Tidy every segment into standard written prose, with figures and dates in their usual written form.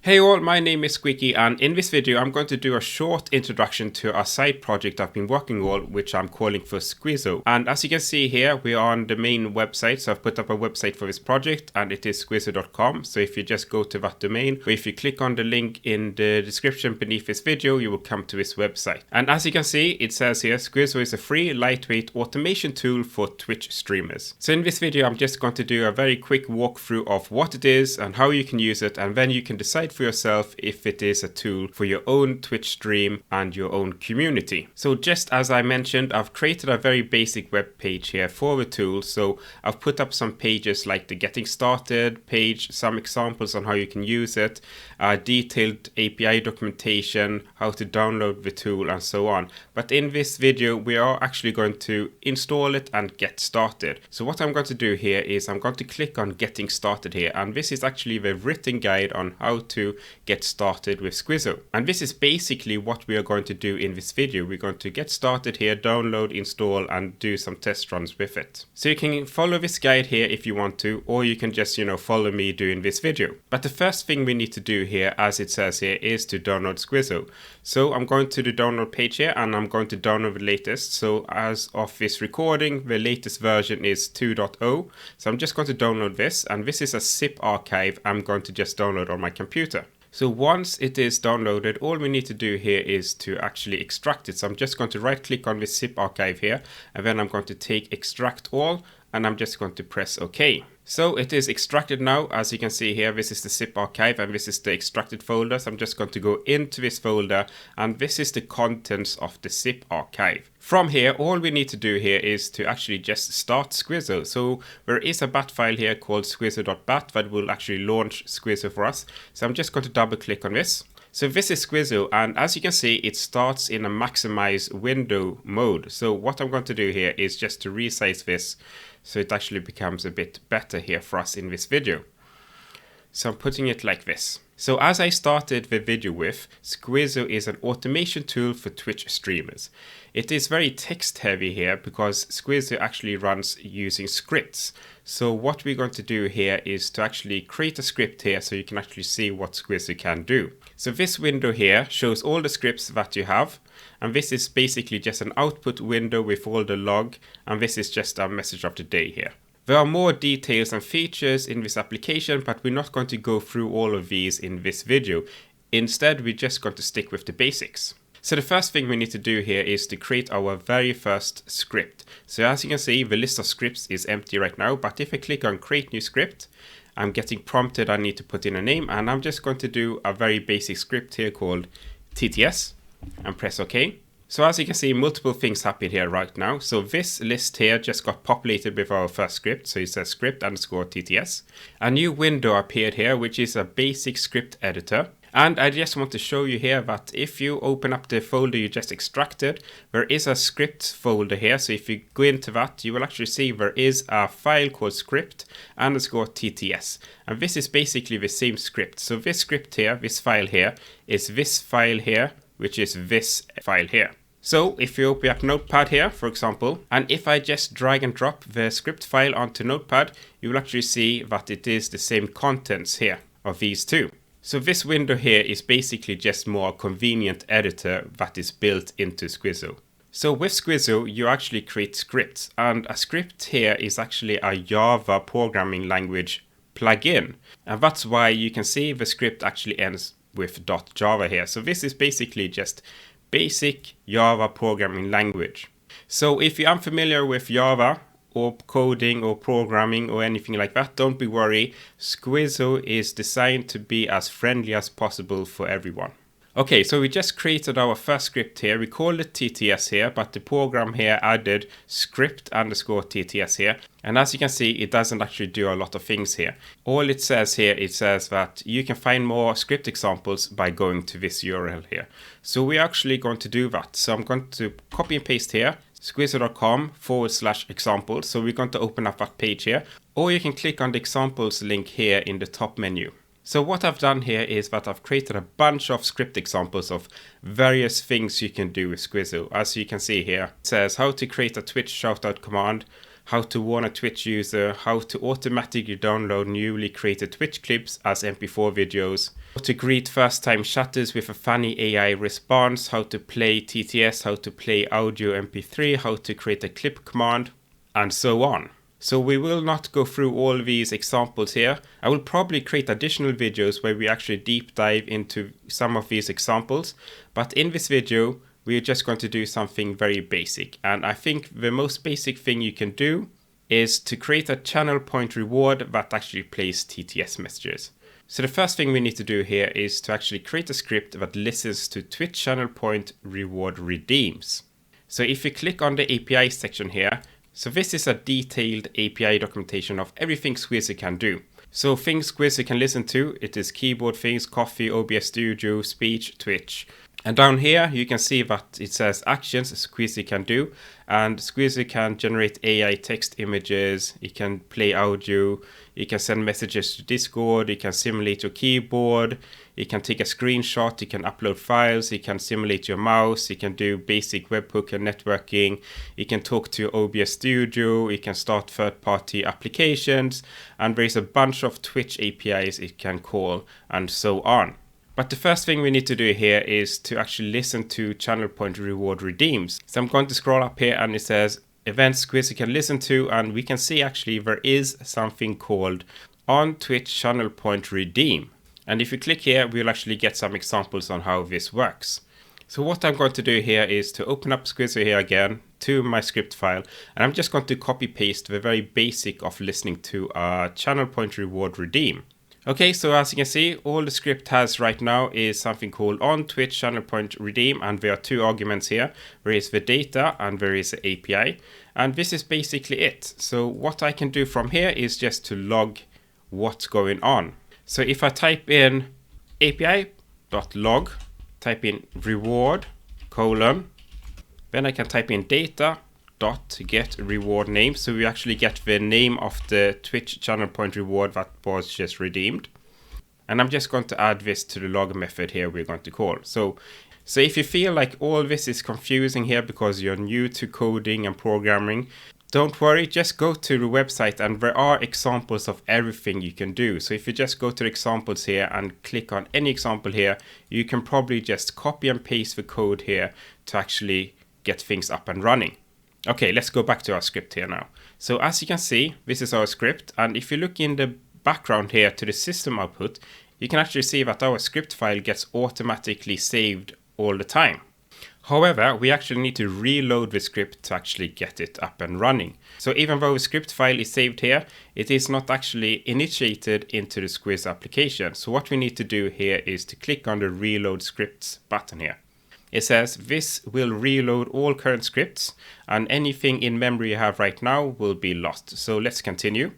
Hey all, my name is Squeaky, and in this video I'm going to do a short introduction to a side project I've been working on, which I'm calling for Squiso. And as you can see here, we are on the main website, so I've put up a website for this project and it is squiso.com. So if you just go to that domain, or if you click on the link in the description beneath this video, you will come to this website. And as you can see, it says here, Squiso is a free, lightweight automation tool for Twitch streamers. So in this video, I'm just going to do a very quick walkthrough of what it is and how you can use it, and then you can decide for yourself if it is a tool for your own Twitch stream and your own community. So just as I mentioned, I've created a very basic web page here for the tool. So I've put up some pages like the getting started page, some examples on how you can use it, detailed API documentation, how to download the tool, and so on. But in this video, we are actually going to install it and get started. So what I'm going to do here is I'm going to click on getting started here, and this is actually the written guide on how to get started with Squiso. And this is basically what we are going to do in this video. We're going to get started here, download, install, and do some test runs with it. So you can follow this guide here if you want to, or you can just, follow me doing this video. But the first thing we need to do here, as it says here, is to download Squiso. So I'm going to the download page here and I'm going to download the latest. So as of this recording, the latest version is 2.0. So I'm just going to download this, and this is a zip archive I'm going to just download on my computer. So once it is downloaded, all we need to do here is to actually extract it. So I'm just going to right click on this zip archive here, and then I'm going to take extract all, and I'm just going to press OK. So it is extracted now. As you can see here, this is the zip archive and this is the extracted folder. So I'm just going to go into this folder, and this is the contents of the zip archive. From here, all we need to do here is to actually just start Squiso. So there is a bat file here called squiso.bat that will actually launch Squiso for us. So I'm just going to double click on this. So this is Squiso, and as you can see, it starts in a maximize window mode. So what I'm going to do here is just to resize this so it actually becomes a bit better here for us in this video. So I'm putting it like this. So as I started the video with, Squiso is an automation tool for Twitch streamers. It is very text heavy here because Squiso actually runs using scripts. So what we're going to do here is to actually create a script here so you can actually see what Squiso can do. So this window here shows all the scripts that you have. And this is basically just an output window with all the log. And this is just a message of the day here. There are more details and features in this application, but we're not going to go through all of these in this video. Instead, we're just going to stick with the basics. So the first thing we need to do here is to create our very first script. So as you can see, the list of scripts is empty right now, but if I click on create new script, I'm getting prompted I need to put in a name, and I'm just going to do a very basic script here called TTS and press OK. So as you can see, multiple things happen here right now. So this list here just got populated with our first script. So it says script underscore TTS. A new window appeared here, which is a basic script editor. And I just want to show you here that if you open up the folder you just extracted, there is a script folder here. So if you go into that, you will actually see there is a file called script underscore TTS. And this is basically the same script. So this script here, this file here, is this file here, which is this file here. So if you open up Notepad here, for example, and if I just drag and drop the script file onto Notepad, you will actually see that it is the same contents here of these two. So this window here is basically just more convenient editor that is built into Squiso. So with Squiso, you actually create scripts, and a script here is actually a Java programming language plugin. And that's why you can see the script actually ends with .java here. So this is basically just basic Java programming language. So if you're unfamiliar with Java or coding or programming or anything like that, don't be worried. Squiso is designed to be as friendly as possible for everyone. Okay, so we just created our first script here. We called it TTS here, but the program here added script underscore TTS here. And as you can see, it doesn't actually do a lot of things here. All it says here, it says that you can find more script examples by going to this URL here. So we're actually going to do that. So I'm going to copy and paste here, squiso.com/examples. So we're going to open up that page here, or you can click on the examples link here in the top menu. So what I've done here is that I've created a bunch of script examples of various things you can do with Squiso. As you can see here, it says how to create a Twitch shoutout command, how to warn a Twitch user, how to automatically download newly created Twitch clips as MP4 videos, how to greet first-time chatters with a funny AI response, how to play TTS, how to play audio MP3, how to create a clip command, and so on. So we will not go through all these examples here. I will probably create additional videos where we actually deep dive into some of these examples, but in this video, we're just going to do something very basic. And I think the most basic thing you can do is to create a channel point reward that actually plays TTS messages. So the first thing we need to do here is to actually create a script that listens to Twitch channel point reward redeems. So if you click on the API section here, so this is a detailed API documentation of everything Squiso can do. So things Squiso can listen to, it is keyboard things, Coffee, OBS Studio, speech, Twitch. And down here, you can see that it says actions Squiso can do. And Squiso can generate AI text images, it can play audio, it can send messages to Discord, it can simulate your keyboard, it can take a screenshot, it can upload files, it can simulate your mouse, it can do basic webhook and networking, it can talk to OBS Studio, it can start third-party applications, and there's a bunch of Twitch APIs it can call, and so on. But the first thing we need to do here is to actually listen to channel point reward redeems. So I'm going to scroll up here and it says events Squiso can listen to, and we can see actually there is something called on Twitch channel point redeem. And if you click here, we'll actually get some examples on how this works. So what I'm going to do here is to open up Squiso here again to my script file, and I'm just going to copy paste the very basic of listening to a channel point reward redeem. Okay, so as you can see, all the script has right now is something called on Twitch channel point redeem, and there are two arguments here. There is the data and there is the API, and this is basically it. So what I can do from here is just to log what's going on. So if I type in api.log, type in reward, then I can type in data.get reward name. So we actually get the name of the Twitch channel point reward that was just redeemed. And I'm just going to add this to the log method here we're going to call. So if you feel like all this is confusing here because you're new to coding and programming, don't worry, just go to the website and there are examples of everything you can do. So if you just go to the examples here and click on any example here, you can probably just copy and paste the code here to actually get things up and running. Okay, let's go back to our script here now. So as you can see, this is our script. And if you look in the background here to the system output, you can actually see that our script file gets automatically saved all the time. However, we actually need to reload the script to actually get it up and running. So even though the script file is saved here, it is not actually initiated into the Squiso application. So what we need to do here is to click on the reload scripts button here. It says this will reload all current scripts and anything in memory you have right now will be lost. So let's continue.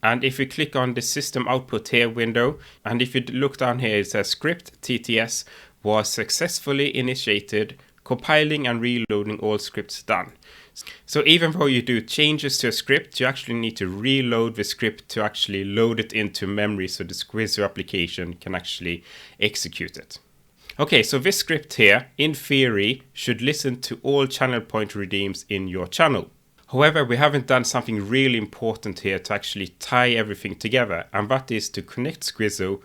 And if we click on the system output here window, and if you look down here, it says script TTS was successfully initiated, compiling and reloading all scripts done. So even though you do changes to a script, you actually need to reload the script to actually load it into memory so the Squiso application can actually execute it. Okay, so this script here, in theory, should listen to all channel point redeems in your channel. However, we haven't done something really important here to actually tie everything together, and that is to connect Squiso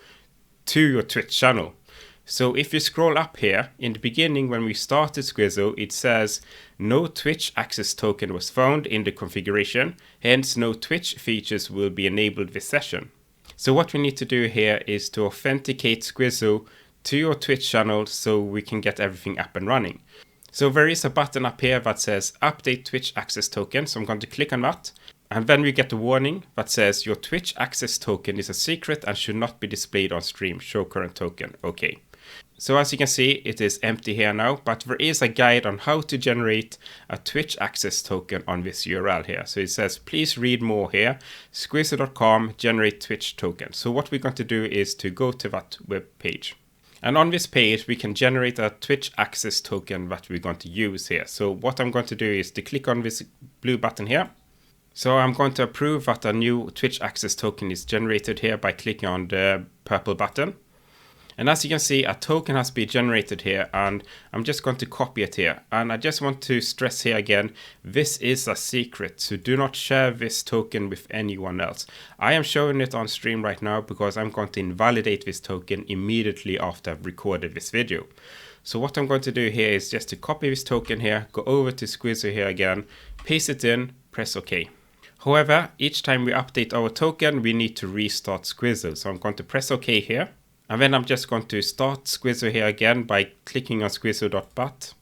to your Twitch channel. So if you scroll up here, in the beginning when we started Squiso, it says no Twitch access token was found in the configuration, hence no Twitch features will be enabled this session. So what we need to do here is to authenticate Squiso to your Twitch channel so we can get everything up and running. So there is a button up here that says update Twitch access token. So I'm going to click on that. And then we get a warning that says your Twitch access token is a secret and should not be displayed on stream. Show current token. Okay. So as you can see, it is empty here now, but there is a guide on how to generate a Twitch access token on this URL here. So it says, please read more here, squiso.com, generate Twitch token. So what we're going to do is to go to that web page. And on this page, we can generate a Twitch access token that we're going to use here. So what I'm going to do is to click on this blue button here. So I'm going to approve that a new Twitch access token is generated here by clicking on the purple button. And as you can see, a token has been generated here, and I'm just going to copy it here. And I just want to stress here again, this is a secret, so do not share this token with anyone else. I am showing it on stream right now because I'm going to invalidate this token immediately after I've recorded this video. So what I'm going to do here is just to copy this token here, go over to Squiso here again, paste it in, press OK. However, each time we update our token, we need to restart Squiso. So I'm going to press OK here. And then I'm just going to start Squiso here again by clicking on squiso.bat.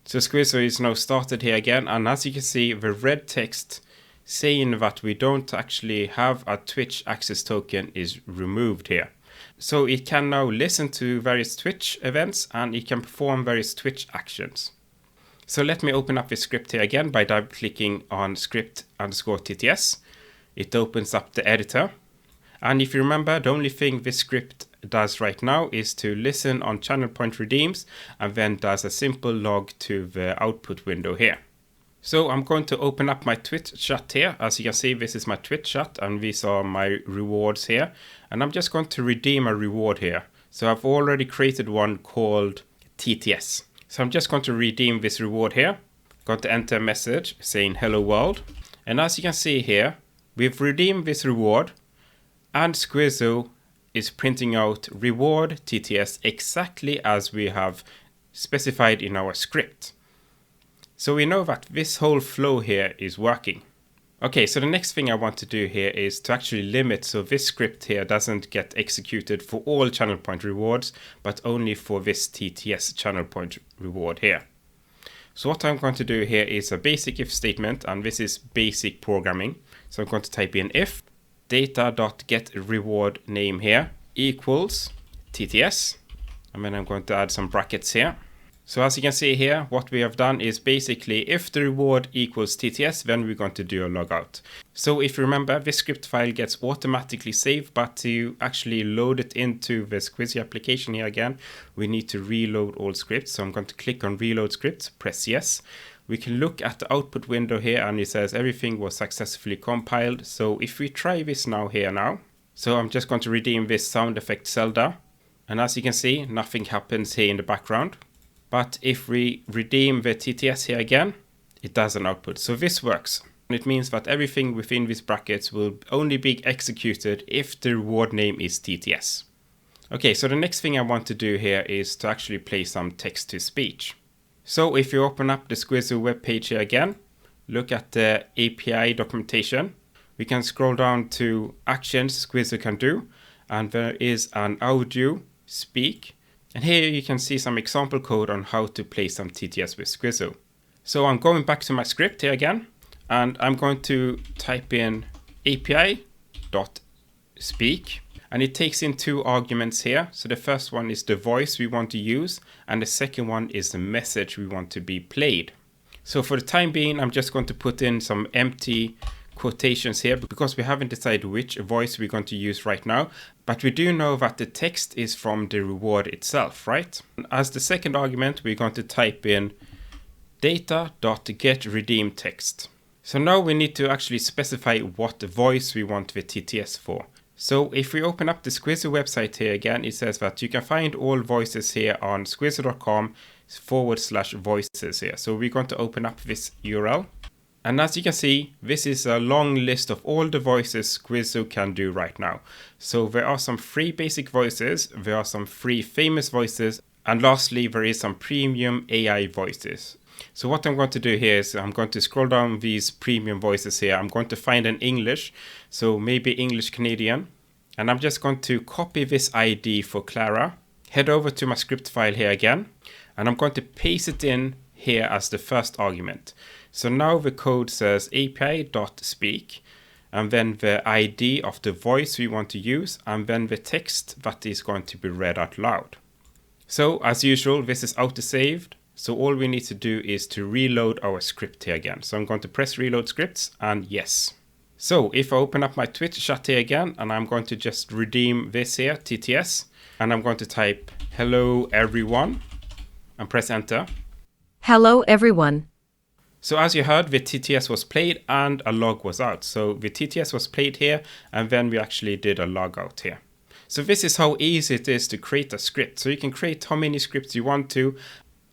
So Squiso is now started here again. And as you can see, the red text saying that we don't actually have a Twitch access token is removed here. So it can now listen to various Twitch events and it can perform various Twitch actions. So let me open up this script here again by double clicking on script_TTS. It opens up the editor. And if you remember, the only thing this script does right now is to listen on channel point redeems and then does a simple log to the output window here. So I'm going to open up my Twitch chat here. As you can see, this is my Twitch chat and these are my rewards here. And I'm just going to redeem a reward here. So I've already created one called TTS. So I'm just going to redeem this reward here. Going to enter a message saying hello world. And as you can see here, we've redeemed this reward and Squiso is printing out reward TTS exactly as we have specified in our script. So we know that this whole flow here is working. Okay, so the next thing I want to do here is to actually limit so this script here doesn't get executed for all channel point rewards, but only for this TTS channel point reward here. So what I'm going to do here is a basic if statement, and this is basic programming. So I'm going to type in if data.getReward name here equals TTS, and then I'm going to add some brackets here. So as you can see here, what we have done is basically if the reward equals TTS, then we're going to do a logout. So if you remember, this script file gets automatically saved, but to actually load it into the Squiso application here again, we need to reload all scripts. So I'm going to click on reload script, press yes. We can look at the output window here and it says everything was successfully compiled. So if we try this now here now, so I'm just going to redeem this sound effect Zelda. And as you can see, nothing happens here in the background. But if we redeem the TTS here again, it does an output. So this works. It means that everything within these brackets will only be executed if the reward name is TTS. Okay, so the next thing I want to do here is to actually play some text to speech. So if you open up the Squiso web page here again, look at the API documentation, we can scroll down to actions Squiso can do, and there is an audio speak. And here you can see some example code on how to play some TTS with Squiso. So I'm going back to my script here again, and I'm going to type in api.speak, and it takes in two arguments here. So the first one is the voice we want to use, and the second one is the message we want to be played. So for the time being, I'm just going to put in some empty quotations here because we haven't decided which voice we're going to use right now, but we do know that the text is from the reward itself, right? As the second argument, we're going to type in data.getRedeemText. So now we need to actually specify what voice we want the TTS for. So if we open up the Squiso website here again, it says that you can find all voices here on squiso.com/voices here. So we're going to open up this URL. And as you can see, this is a long list of all the voices Squiso can do right now. So there are some free basic voices, there are some free famous voices, and lastly, there is some premium AI voices. So what I'm going to do here is I'm going to scroll down these premium voices here. I'm going to find an English, so maybe English Canadian. And I'm just going to copy this ID for Clara, head over to my script file here again, and I'm going to paste it in here as the first argument. So now the code says api.speak, and then the ID of the voice we want to use, and then the text that is going to be read out loud. So as usual, this is auto-saved. So all we need to do is to reload our script here again. So I'm going to press reload scripts and yes. So if I open up my Twitch chat here again, and I'm going to just redeem this here, TTS, and I'm going to type hello everyone and press enter. Hello everyone. So as you heard, the TTS was played and a log was out. So the TTS was played here, and then we actually did a log out here. So this is how easy it is to create a script. So you can create how many scripts you want to.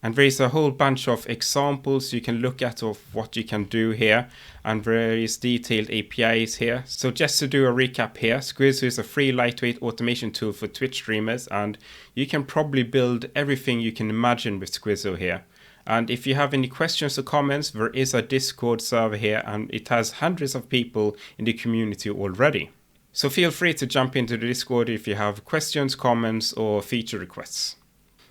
And there is a whole bunch of examples you can look at of what you can do here. And there is detailed APIs here. So just to do a recap here, Squiso is a free lightweight automation tool for Twitch streamers. And you can probably build everything you can imagine with Squiso here. And if you have any questions or comments, there is a Discord server here and it has hundreds of people in the community already. So feel free to jump into the Discord if you have questions, comments, or feature requests.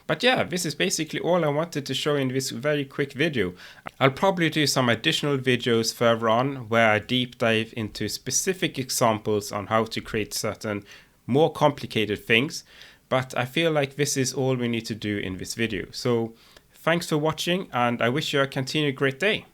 But yeah, this is basically all I wanted to show in this very quick video. I'll probably do some additional videos further on where I deep dive into specific examples on how to create certain more complicated things. But I feel like this is all we need to do in this video. So thanks for watching and I wish you a continued great day.